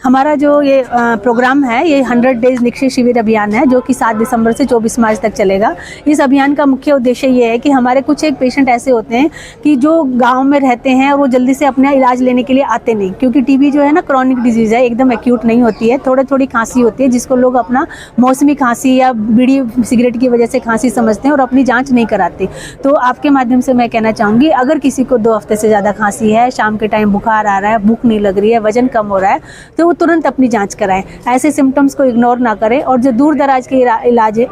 हमारा जो ये प्रोग्राम है, ये 100 डेज निक्षय शिविर अभियान है, जो कि 7 दिसंबर से 24 मार्च तक चलेगा। इस अभियान का मुख्य उद्देश्य ये है कि हमारे कुछ एक पेशेंट ऐसे होते हैं कि जो गांव में रहते हैं और वो जल्दी से अपना इलाज लेने के लिए आते नहीं, क्योंकि टीबी जो है ना क्रॉनिक डिजीज है, एकदम एक्यूट नहीं होती है, थोड़ी खांसी होती है, जिसको लोग अपना मौसमी खांसी या बीड़ी सिगरेट की वजह से खांसी समझते हैं और अपनी जाँच नहीं कराते। तो आपके माध्यम से मैं कहना चाहूँगी, अगर किसी को 2 हफ्ते से ज़्यादा खांसी है, शाम के टाइम बुखार आ रहा है, भूख नहीं लग रही है, वजन कम हो रहा है, तो वो तुरंत अपनी जांच कराएं। ऐसे सिम्टम्स को इग्नोर ना करें। और जो दूर दराज के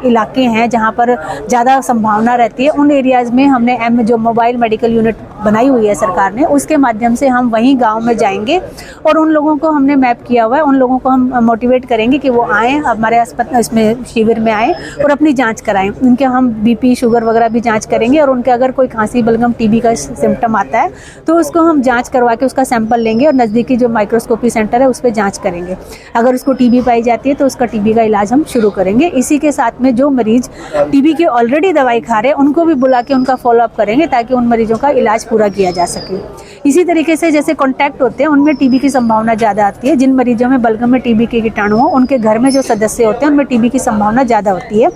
इलाके हैं जहां पर ज़्यादा संभावना रहती है, उन एरियाज़ में हमने जो मोबाइल मेडिकल यूनिट बनाई हुई है सरकार ने, उसके माध्यम से हम वहीं गाँव में जाएंगे और उन लोगों को हमने मैप किया हुआ है, उन लोगों को हम मोटिवेट करेंगे कि वो आएँ, हमारे अस्पताल इसमें शिविर में आएँ और अपनी जाँच कराएँ। उनके हम BP शुगर वगैरह भी जाँच करेंगे और उनके अगर कोई खांसी बलगम टीबी का सिम्टम आता है तो उसको हम जांच करवा के उसका सैंपल लेंगे और नज़दीकी जो माइक्रोस्कोपी सेंटर है उस पर जांच करेंगे। अगर उसको टीबी पाई जाती है तो उसका टीबी का इलाज हम शुरू करेंगे। इसी के साथ में जो मरीज टीबी की ऑलरेडी दवाई खा रहे हैं उनको भी बुला के उनका फॉलोअप करेंगे, ताकि उन मरीजों का इलाज पूरा किया जा सके। इसी तरीके से जैसे कॉन्टैक्ट होते हैं उनमें टीबी की संभावना ज़्यादा आती है। जिन मरीजों में बलगम में टीबी के कीटाणु हो, उनके घर में जो सदस्य होते हैं उनमें टीबी की संभावना ज़्यादा होती है।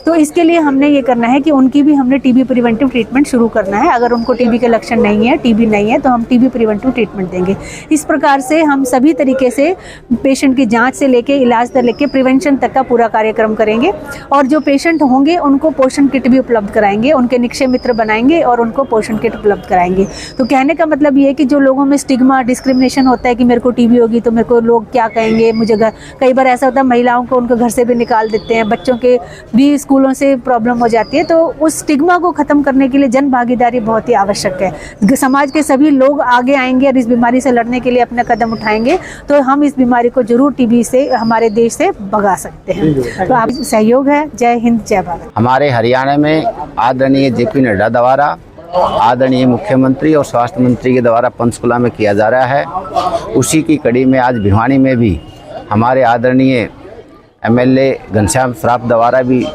तो इसके लिए हमने ये करना है कि उनकी भी हमने टीबी प्रिवेंटिव ट्रीटमेंट शुरू करना है। अगर उनको टीबी के लक्षण नहीं है, टीबी नहीं है, तो हम टीबी प्रिवेंटिव ट्रीटमेंट देंगे। इस प्रकार से हम सभी तरीके से पेशेंट की जांच से लेके इलाज तक लेके प्रिवेंशन तक का पूरा कार्यक्रम करेंगे। और जो पेशेंट होंगे उनको पोषण किट भी उपलब्ध कराएंगे, उनके निक्षय मित्र बनाएंगे और उनको पोषण किट उपलब्ध कराएंगे। तो कहने का मतलब ये है कि जो लोगों में स्टिग्मा डिस्क्रिमिनेशन होता है कि मेरे को टीबी होगी तो मेरे को लोग क्या कहेंगे, मुझे कई बार ऐसा होता है महिलाओं को उनको घर से भी निकाल देते हैं, बच्चों के भी स्कूलों से प्रॉब्लम हो जाती है। तो उस स्टिग्मा को खत्म करने के लिए जन भागीदारी बहुत ही आवश्यक है। समाज के सभी लोग आगे आएंगे और इस बीमारी से लड़ने के लिए अपना कदम उठाएंगे तो हम इस बीमारी को जरूर टीबी से हमारे देश से भगा सकते हैं। तो आप सहयोग है। जय हिंद, जय भारत। हमारे हरियाणा में आदरणीय JP नड्डा द्वारा आदरणीय मुख्यमंत्री और स्वास्थ्य मंत्री के द्वारा पंचकुला में किया जा रहा है। उसी की कड़ी में आज भिवानी में भी हमारे आदरणीय MLA घनश्याम श्राफ द्वारा भी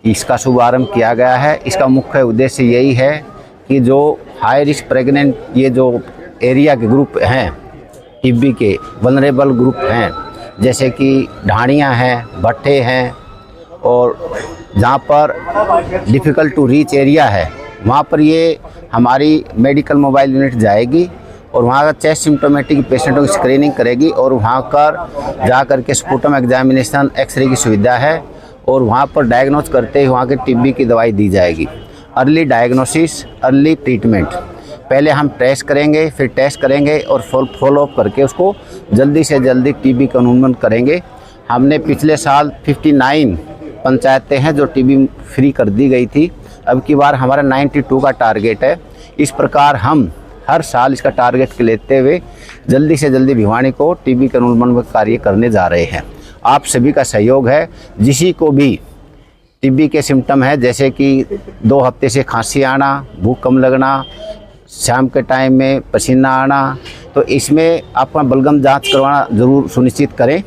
इसका शुभारंभ किया गया है। इसका मुख्य उद्देश्य यही है कि जो हाई रिस्क प्रेग्नेंट ये जो एरिया के ग्रुप हैं, टीबी के वनरेबल ग्रुप हैं, जैसे कि ढाणियाँ हैं, भट्टे हैं, और जहाँ पर डिफ़िकल्ट टू रीच एरिया है वहाँ पर ये हमारी मेडिकल मोबाइल यूनिट जाएगी और वहाँ का चेस्ट सिम्टोमेटिक पेशेंटों की स्क्रीनिंग करेगी और वहाँ कर जा कर के स्पुटम एग्जामिनेशन, एक्सरे की सुविधा है और वहाँ पर डायग्नोज करते ही वहाँ के टीबी की दवाई दी जाएगी। Early diagnosis, early treatment. पहले हम टेस्ट करेंगे, फिर टेस्ट करेंगे और फॉलोअप करके उसको जल्दी से जल्दी टीबी का उन्मूलन करेंगे। हमने पिछले साल 59 पंचायतें हैं जो टीबी फ्री कर दी गई थी। अब की बार हमारा 92 का टारगेट है। इस प्रकार हम हर साल इसका टारगेट लेते हुए जल्दी से जल्दी भिवानी को टीबी का उन्मूलन कार्य करने जा रहे हैं। आप सभी का सहयोग है। जिसी को भी टीबी के सिम्टम है, जैसे कि 2 हफ्ते से खांसी आना, भूख कम लगना, शाम के टाइम में पसीना आना, तो इसमें आपका बलगम जांच करवाना ज़रूर सुनिश्चित करें।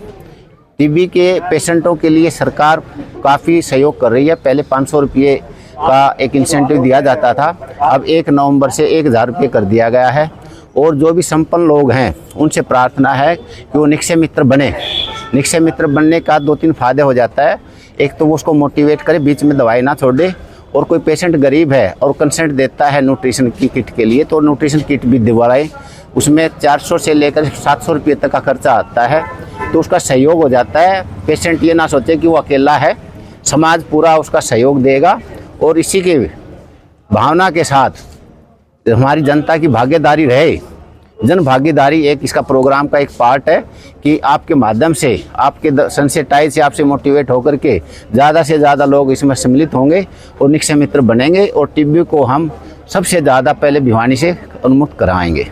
टीबी के पेशेंटों के लिए सरकार काफ़ी सहयोग कर रही है। पहले 500 रुपये का एक इंसेंटिव दिया जाता था, अब 1 नवंबर से 1000 रुपये कर दिया गया है। और जो भी संपन्न लोग हैं उनसे प्रार्थना है कि वो निक्षय मित्र बने। निक्षय मित्र बनने का 2-3 फायदे हो जाता है। एक तो वो उसको मोटिवेट करे, बीच में दवाई ना छोड़ दे, और कोई पेशेंट गरीब है और कंसेंट देता है न्यूट्रिशन की किट के लिए तो न्यूट्रिशन किट भी दिलवाएं। उसमें 400 से लेकर 700 रुपये तक का खर्चा आता है, तो उसका सहयोग हो जाता है। पेशेंट ये ना सोचे कि वो अकेला है, समाज पूरा उसका सहयोग देगा। और इसी के भावना के साथ हमारी जनता की भागीदारी रहे। जन भागीदारी एक इसका प्रोग्राम का एक पार्ट है कि आपके माध्यम से, आपके सेंसिटाइज से, आपसे मोटिवेट होकर के ज़्यादा से ज़्यादा लोग इसमें सम्मिलित होंगे और निक्षय मित्र बनेंगे और टीबी को हम सबसे ज़्यादा पहले भिवानी से उन्मुक्त कराएंगे।